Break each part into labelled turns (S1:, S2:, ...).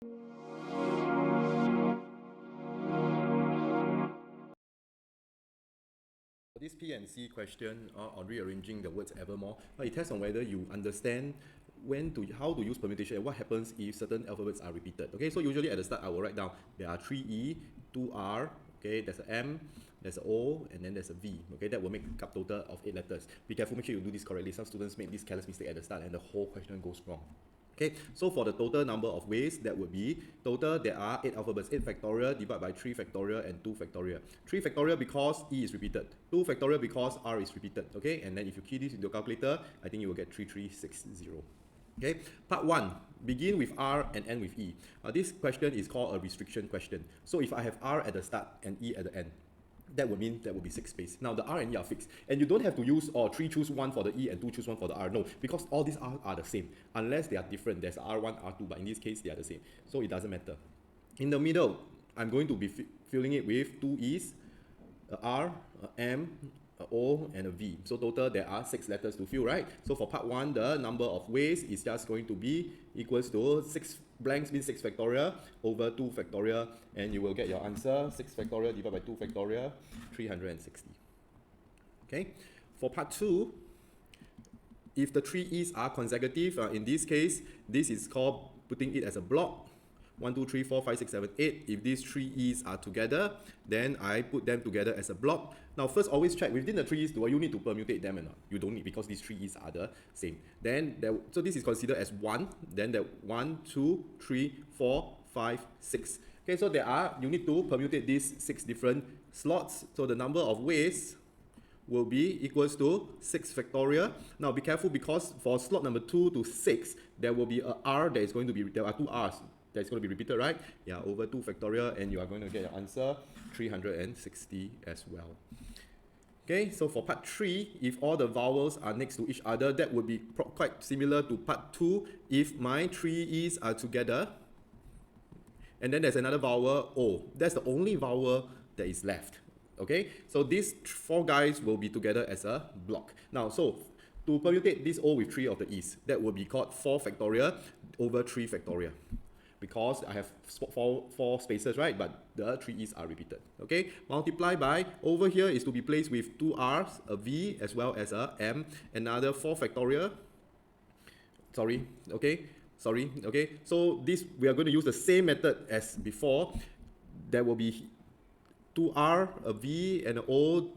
S1: For this P and C question on rearranging the words evermore, it tests on whether you understand how to use permutation and what happens if certain alphabets are repeated. Okay, so usually at the start I will write down there are 3 E, 2 R, okay, there's a M, there's a O, and then there's a V. Okay, that will make up total of 8 letters. Be careful, make sure you do this correctly. Some students make this careless mistake at the start and the whole question goes wrong. Okay, so for the total number of ways, that would be total there are 8 alphabets, 8 factorial divided by 3 factorial and 2 factorial. 3 factorial because E is repeated, 2 factorial because R is repeated, okay, and then if you key this into your calculator, I think you will get 3360. Okay, part 1, begin with R and end with E. This question is called a restriction question. So if I have R at the start and E at the end, that would mean that would be 6 space. Now the R and E are fixed, and you don't have to use 3 choose 1 for the E and 2 choose 1 for the R. No, because all these R are the same, unless they are different. There's R1, R2, but in this case they are the same, so it doesn't matter. In the middle, I'm going to be filling it with 2 E's, a R, a M, a O, and a V. So total there are 6 letters to fill, right? So for part 1, the number of ways is just going to be equals to 6 blanks means 6 factorial over 2 factorial, and you will get your answer 6 factorial divided by 2 factorial, 360. Okay, for part 2, if the 3 E's are consecutive, in this case, this is called putting it as a block. 1, 2, 3, 4, 5, 6, 7, 8. If these 3 E's are together, then I put them together as a block. Now first always check within the 3 E's, do you need to permutate them or not? You don't need, because these 3 E's are the same. Then so this is considered as 1, then the 1, 2, 3, 4, 5, 6. Okay, so you need to permutate these 6 different slots. So the number of ways will be equals to 6 factorial. Now be careful, because for slot number 2 to 6, there will be a R that is going to be, there are 2 R's. That's going to be repeated, right? Yeah, over 2 factorial, and you are going to get your answer 360 as well. Okay, so for part 3, if all the vowels are next to each other, that would be quite similar to part 2. If my 3 E's are together, and then there's another vowel O, that's the only vowel that is left. Okay, so these 4 guys will be together as a block. Now, so to permutate this O with 3 of the E's, that will be called 4 factorial over 3 factorial. Because I have 4 spaces, right? But the 3 E's are repeated. Okay, multiply by, over here is to be placed with 2 R's, a V, as well as a M, another 4 factorial. Okay, so this, we are going to use the same method as before. There will be 2R, a V, and an O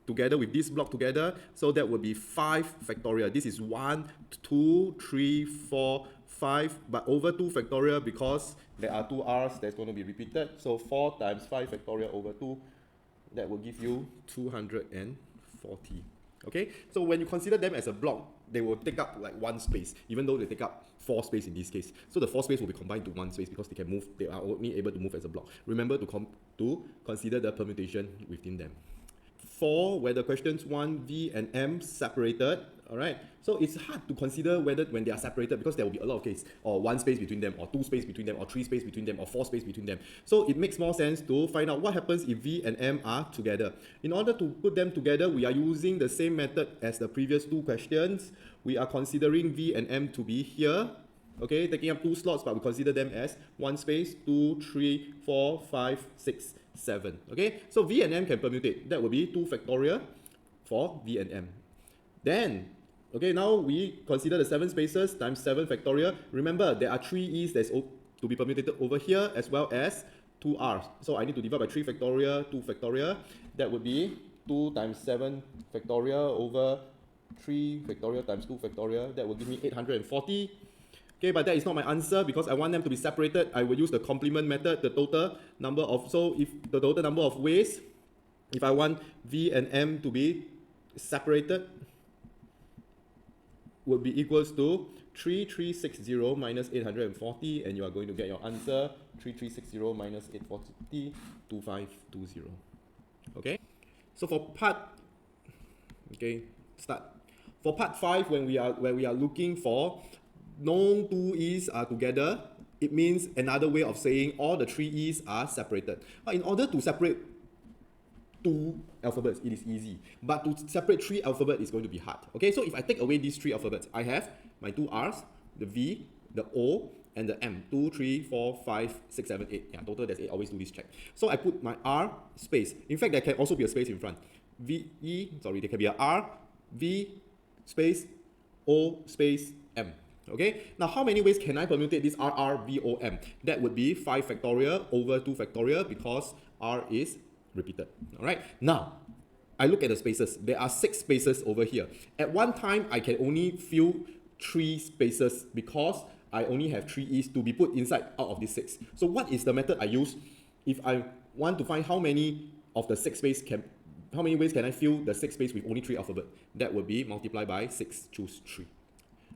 S1: together with this block together. So that will be 5 factorial. This is 1, 2, 3, 4, 5, but over 2 factorial, because there are 2 R's that's going to be repeated. So 4 times 5 factorial over 2, that will give you 240. Okay, so when you consider them as a block, they will take up like 1 space, even though they take up 4 space in this case. So the 4 space will be combined to 1 space, because they can move, they are only able to move as a block. Remember to consider the permutation within them. 4, where the questions 1, V, and M separated. Alright, so it's hard to consider whether when they are separated, because there will be a lot of cases, or 1 space between them, or 2 space between them, or 3 space between them, or 4 space between them. So it makes more sense to find out what happens if V and M are together. In order to put them together, we are using the same method as the previous 2 questions. We are considering V and M to be here. Okay, taking up 2 slots, but we consider them as 1 space, 2, 3, 4, 5, 6, 7. Okay, so V and M can permutate. That will be 2 factorial for V and M. Then, okay, now we consider the 7 spaces times 7 factorial. Remember, there are 3 E's that's to be permutated over here, as well as 2 R's. So I need to divide by 3 factorial, 2 factorial. That would be 2 times 7 factorial over 3 factorial times 2 factorial. That will give me 840. Okay, but that is not my answer, because I want them to be separated. I will use the complement method, the total number of, so if the total number of ways, if I want V and M to be separated, would be equals to 3360 minus 840, and you are going to get your answer 3360 minus 840, 2520. Okay, so for part, okay, start. For part 5, when we are looking for no 2 E's are together, it means another way of saying all the 3 E's are separated. But in order to separate 2 alphabets, it is easy. But to separate 3 alphabets is going to be hard. Okay, so if I take away these 3 alphabets, I have my 2 R's, the V, the O, and the M. 2, 3, 4, 5, 6, 7, 8. Yeah, total there's 8. Always do this check. So I put my R space. In fact, there can also be a space in front. There can be a R, V space, O space, M. Okay, now how many ways can I permutate this RRVOM? That would be 5 factorial over 2 factorial because R is repeated. All right, now I look at the spaces. There are 6 spaces over here. At one time, I can only fill 3 spaces because I only have 3 E's to be put inside out of these 6. So what is the method I use if I want to find how many of the 6 space how many ways can I fill the 6 space with only 3 alphabet? That would be multiply by 6, choose 3.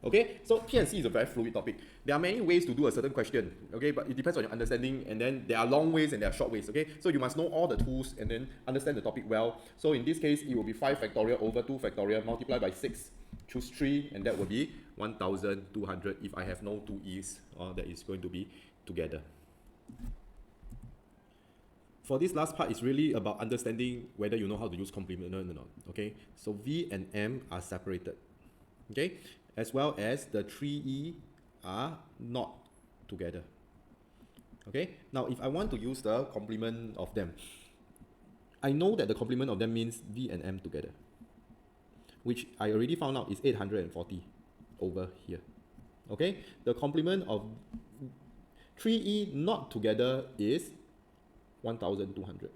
S1: Okay, so P&C is a very fluid topic. There are many ways to do a certain question, okay, but it depends on your understanding, and then there are long ways and there are short ways, okay? So you must know all the tools and then understand the topic well. So in this case, it will be 5 factorial over 2 factorial multiplied by 6, choose 3, and that will be 1,200 if I have no 2 E's, that is going to be together. For this last part, it's really about understanding whether you know how to use complement or not, okay? So V and M are separated, okay? As well as the 3E are not together. Okay, now if I want to use the complement of them, I know that the complement of them means V and M together, which I already found out is 840 over here. Okay, the complement of 3E not together is 1,200.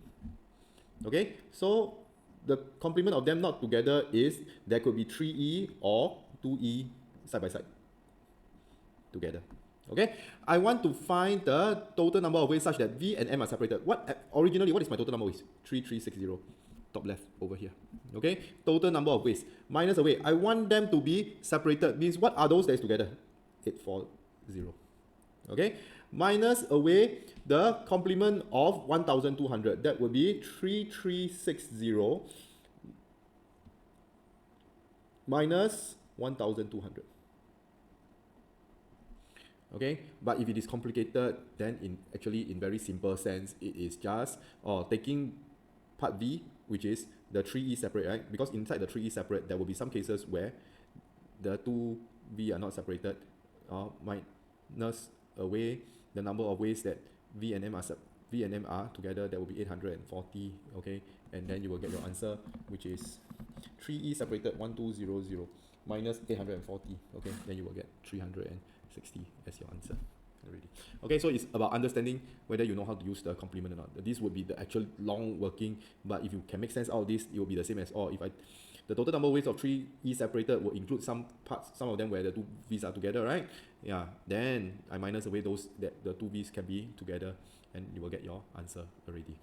S1: Okay, so the complement of them not together is there could be 3E or 2E side by side together. Okay, I want to find the total number of ways such that V and M are separated. Originally, what is my total number of ways? 3360, top left over here. Okay, total number of ways minus a way. I want them to be separated, means what are those that is together? 840. Okay, minus away the complement of 1,200. That would be 3360 minus 1,200. Okay, but if it is complicated, then actually in very simple sense, it is just taking part V, which is the 3E separate, right? Because inside the 3E separate, there will be some cases where the 2V are not separated, minus away the number of ways that V and M are together. That will be 840. Okay, and then you will get your answer, which is 3E separated 1,200 minus 840. Okay, then you will get 360 as your answer already. Okay, so it's about understanding whether you know how to use the complement or not. This would be the actual long working, but if you can make sense out of this, it will be the same as the total number of ways of 3E separated will include some parts, some of them where the 2 V's are together, right? Yeah, then I minus away those that the 2 V's can be together, and you will get your answer already.